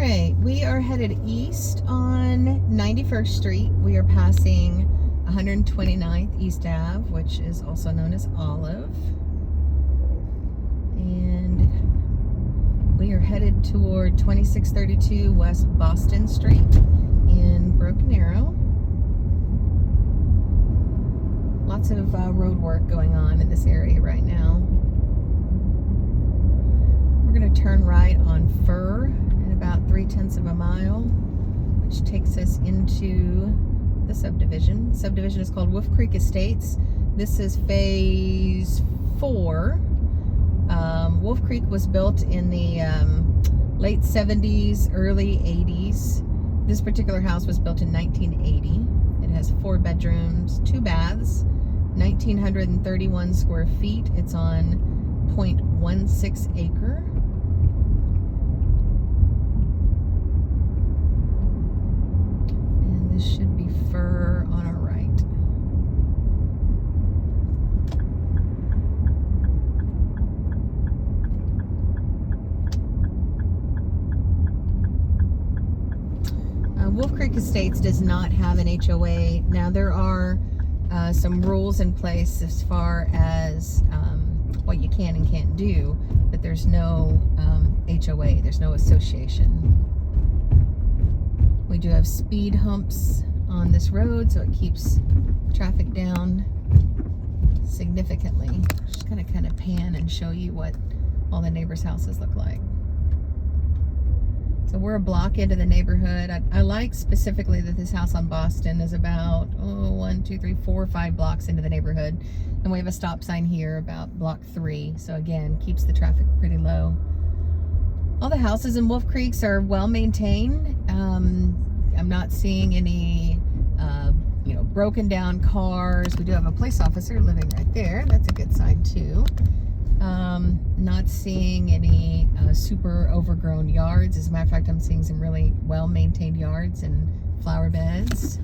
right, we are headed east on 91st Street. We are passing 129th East Ave, which is also known as Olive. And we are headed toward 2632 West Boston Street in Broken Arrow. Lots of road work going on in this area right now. We're going to turn right on Fur in about 3/10 of a mile, which takes us into the subdivision. The subdivision is called Wolf Creek Estates. This is phase 4. Wolf Creek was built in the late 70s, early 80s. This particular house was built in 1980. It has 4 bedrooms, 2 baths, 1,931 square feet. It's on 0.16 acre. And this should be Fur on our right. Wolf Creek Estates does not have an HOA. Now there are some rules in place as far as what you can and can't do, but there's no HOA, there's no association. We do have speed humps on this road, so it keeps traffic down significantly. Just gonna kind of pan and show you what all the neighbors' houses look like. So we're a block into the neighborhood. I like specifically that this house on Boston is about 1, 2, 3, 4, 5 blocks into the neighborhood. And we have a stop sign here about block 3. So again, keeps the traffic pretty low. All the houses in Wolf Creeks are well maintained. I'm not seeing any broken down cars. We do have a police officer living right there. That's a good sign too. Not seeing any super overgrown yards. As a matter of fact, I'm seeing some really well-maintained yards and flower beds.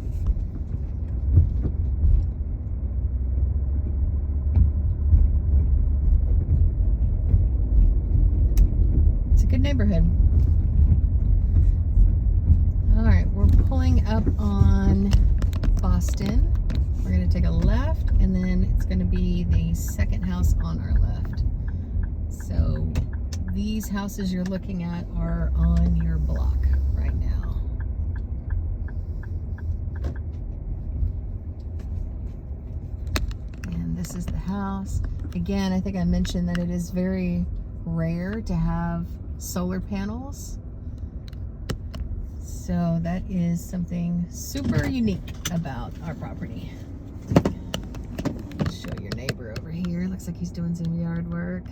It's a good neighborhood. All right, we're pulling up on Boston. We're going to take a left, and then it's going to be the second house on our left. So these houses you're looking at are on your block right now. And this is the house. Again, I think I mentioned that it is very rare to have solar panels. So that is something super unique about our property. Show your neighbor over here. Looks like he's doing some yard work.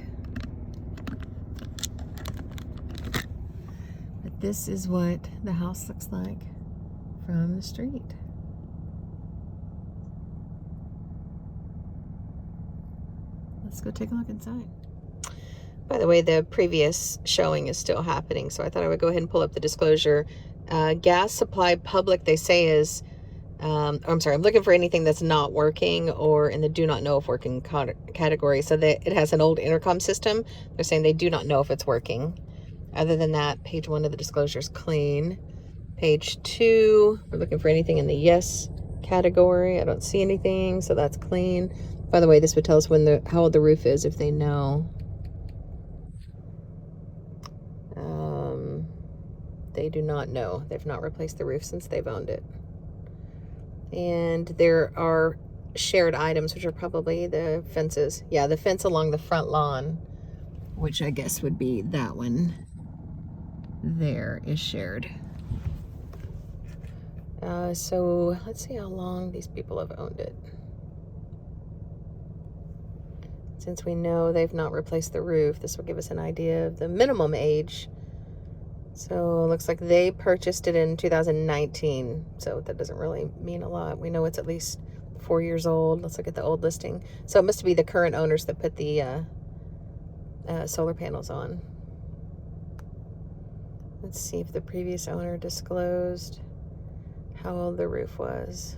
But this is what the house looks like from the street. Let's go take a look inside. By the way, the previous showing is still happening, so I thought I would go ahead and pull up the disclosure. Gas supply public, they say is, I'm sorry, I'm looking for anything that's not working or in the do not know if working category. So that it has an old intercom system. They're saying they do not know if it's working. Other than that, page 1 of the disclosure is clean. Page 2, we're looking for anything in the yes category. I don't see anything, so that's clean. By the way, this would tell us how old the roof is if they know. They do not know. They've not replaced the roof since they've owned it. And there are shared items, which are probably the fences. Yeah, the fence along the front lawn, which I guess would be that one there, is shared. So let's see how long these people have owned it. Since we know they've not replaced the roof, this will give us an idea of the minimum age. So it looks like they purchased it in 2019. So that doesn't really mean a lot. We know it's at least 4 years old. Let's look at the old listing. So it must be the current owners that put the solar panels on. Let's see if the previous owner disclosed how old the roof was.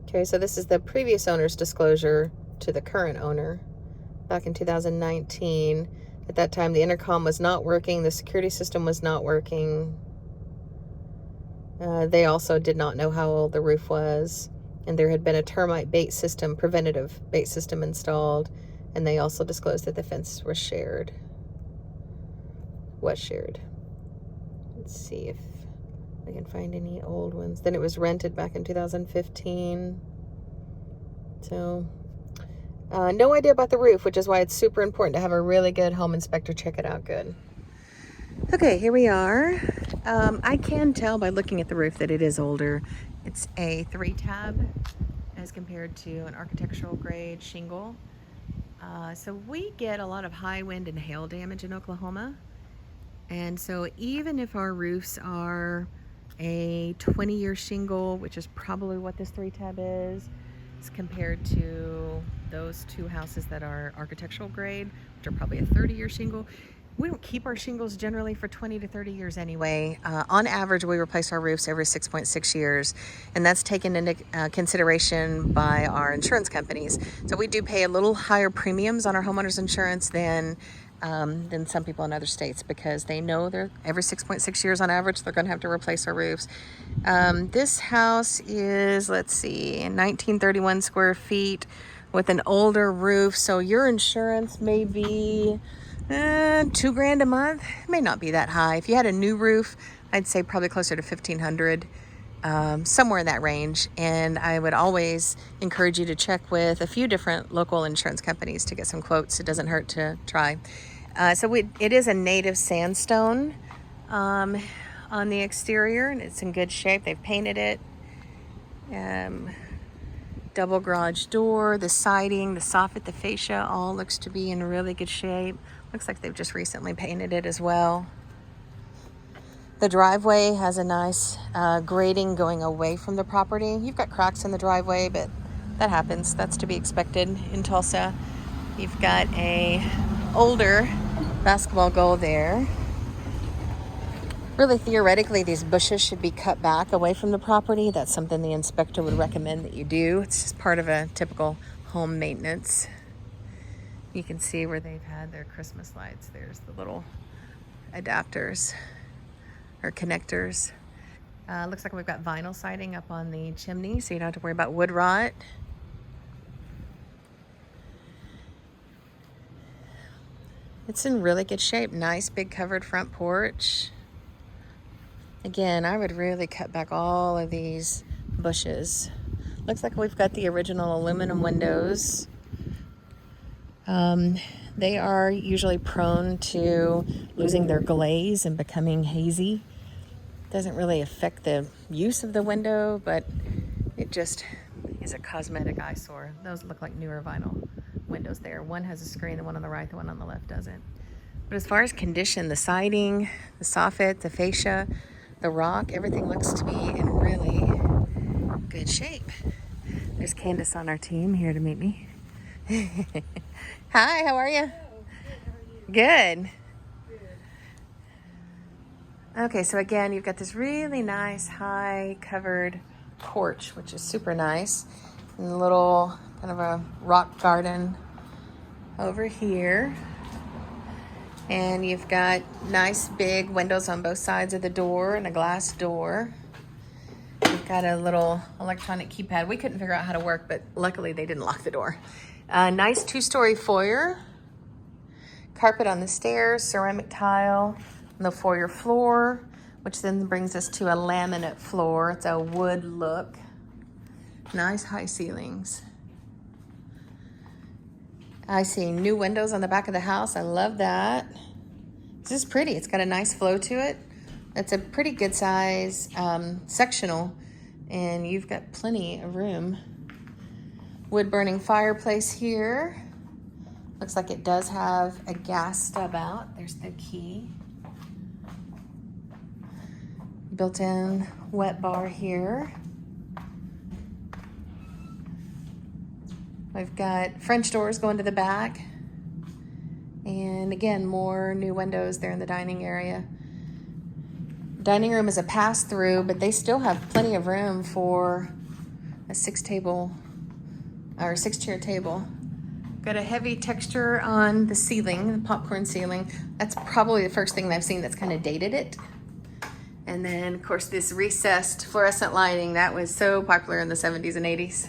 Okay, so this is the previous owner's disclosure to the current owner back in 2019. At that time, the intercom was not working, the security system was not working. They also did not know how old the roof was, and there had been a termite bait system, preventative bait system installed, and they also disclosed that the fence was shared. Let's see if I can find any old ones. Then it was rented back in 2015. So, no idea about the roof, which is why it's super important to have a really good home inspector check it out good. Okay, here we are. I can tell by looking at the roof that it is older. It's a 3-tab as compared to an architectural grade shingle. So we get a lot of high wind and hail damage in Oklahoma. And so even if our roofs are a 20-year shingle, which is probably what this 3-tab is, as compared to those 2 houses that are architectural grade, which are probably a 30-year shingle, we don't keep our shingles generally for 20 to 30 years anyway. On average, we replace our roofs every 6.6 years, and that's taken into consideration by our insurance companies. So we do pay a little higher premiums on our homeowners insurance than some people in other states, because they know they're every 6.6 years on average they're going to have to replace our roofs. This house is, let's see, 1931 square feet with an older roof, so your insurance may be $2,000 a month. It may not be that high. If you had a new roof, I'd say probably closer to $1,500, somewhere in that range. And I would always encourage you to check with a few different local insurance companies to get some quotes. It doesn't hurt to try. It is a native sandstone on the exterior, and it's in good shape. They've painted it. Double garage door, the siding, the soffit, the fascia, all looks to be in really good shape. Looks like they've just recently painted it as well. The driveway has a nice grading going away from the property. You've got cracks in the driveway, but that happens. That's to be expected in Tulsa. You've got a older basketball goal there. Really, theoretically, these bushes should be cut back away from the property. That's something the inspector would recommend that you do. It's just part of a typical home maintenance. You can see where they've had their Christmas lights. There's the little adapters or connectors. Looks like we've got vinyl siding up on the chimney, so you don't have to worry about wood rot. It's in really good shape. Nice big covered front porch. Again, I would really cut back all of these bushes. Looks like we've got the original aluminum windows. They are usually prone to losing their glaze and becoming hazy. Doesn't really affect the use of the window, but it just is a cosmetic eyesore. Those look like newer vinyl windows there. One has a screen, the one on the right, the one on the left doesn't. But as far as condition, the siding, the soffit, the fascia, the rock, everything looks to be in really good shape. There's Candace on our team here to meet me. Hi, how are you? Good. Okay, so again, you've got this really nice high covered porch, which is super nice. And a little kind of a rock garden over here. And you've got nice big windows on both sides of the door and a glass door. You've got a little electronic keypad. We couldn't figure out how to work, but luckily they didn't lock the door. Nice 2-story foyer. Carpet on the stairs, ceramic tile on the foyer floor, which then brings us to a laminate floor. It's a wood look. Nice high ceilings. I see new windows on the back of the house. I love that. This is pretty. It's got a nice flow to it. It's a pretty good size sectional, and you've got plenty of room. Wood burning fireplace here. Looks like it does have a gas stub out. There's the key. Built-in wet bar here. We've got French doors going to the back. And again, more new windows there in the dining area. Dining room is a pass-through, but they still have plenty of room for a 6-chair table. Got a heavy texture on the ceiling, the popcorn ceiling. That's probably the first thing I've seen that's kind of dated it. And then, of course, this recessed fluorescent lighting that was so popular in the 70s and 80s.